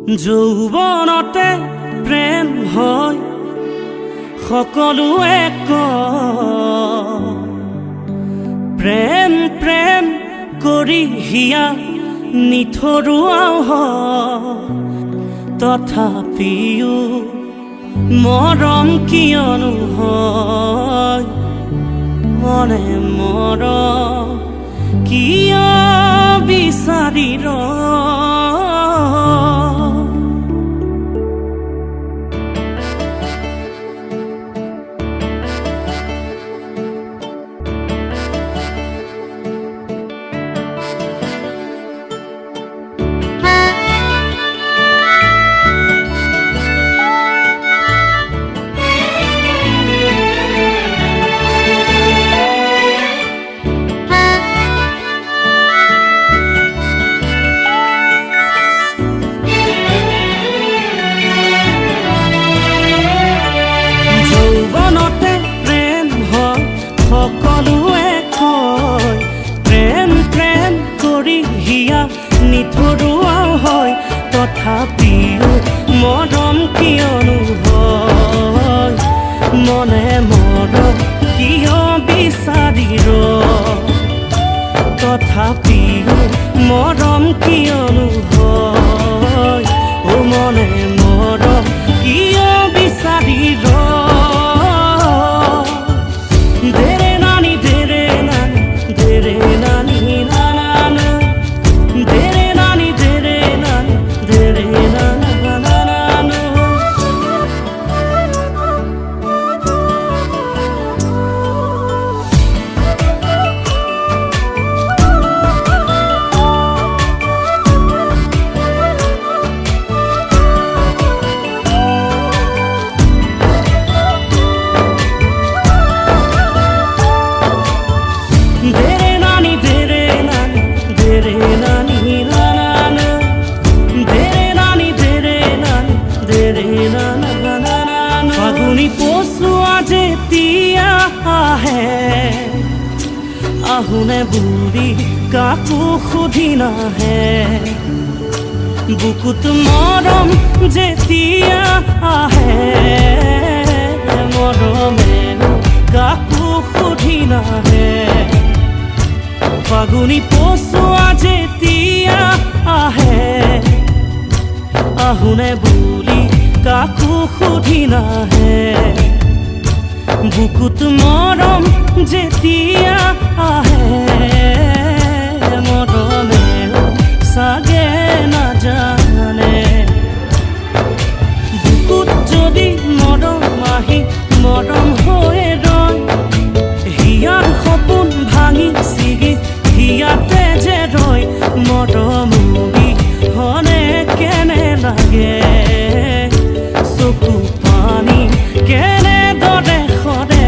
যৌৱনতে প্ৰেম হয় সকলোৱে কয়, প্ৰেম প্ৰেম কৰি হিয়া নিথৰুৱাও হয়। তথাপিও মৰম কিয়নো হয়, মনে মৰম কিয় বিচাৰি নিথৰুৱাও হয়। তথাপিও মৰম কিয়নো হয়, মনে মৰম কিয় বিচাৰি তথাপিও মৰম কিয়নো হয়, ও মনে মৰম কিয় বিচাৰি দেৰে নানি দেৰে নানি দেৰে নানি নানা দেৰে নানি দেৰে নানি দেৰে নানা নানা। ফাগুনি পচুৱা যেতিয়া আহে, আহোনে বুঢ়ী কাকো সুধি নাহে। বুকুত মৰম যেতিয়া আহে, মৰমে কাকো সুধি নাহে। ফাগুনি পচুৱা যেতিয়া আহে, আহোনে বুলি কাকো সুধি নাহে। বুকুত মৰম যেতিয়া আহে, মৰমে চাগে নাজানে। বুকুত যদি মৰম আহি মৰম হৈ ৰয়, হিয়াৰ সপোন ভাঙি ছিগি হিয়াতে যে ৰয়। মৰম হনে কেনে লাগে, চকু পানী কেনে দৰে সৰে।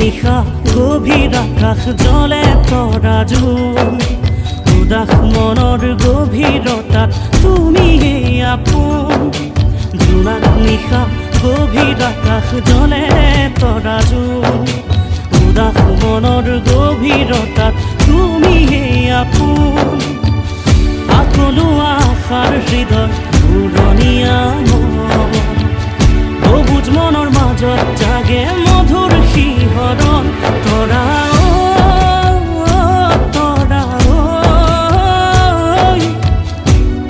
নিশা গভীৰ আকাশ জলে তৰা জোন, উদাস মনৰ গভীৰতাত তুমি আপোন। জোনাক নিশা গভীৰ আকাশ জলে তৰা জোন, উদাস মনৰ গভীৰতাত তুমি আপোন। আকলো আশাৰ হৃদয় উৰণীয়া মন, সবুজ মনৰ মাজত জাগে মধুৰ শিহৰণ। তৰা তৰা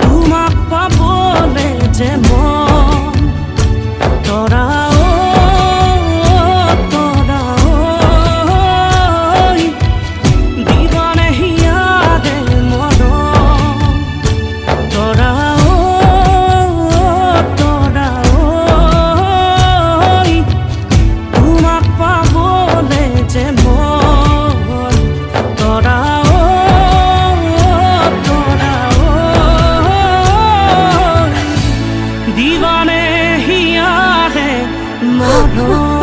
তোমাক পাবলে যে মন। তৰা তৰা দিবানে হিয়াৰে মৰম। তৰা মনত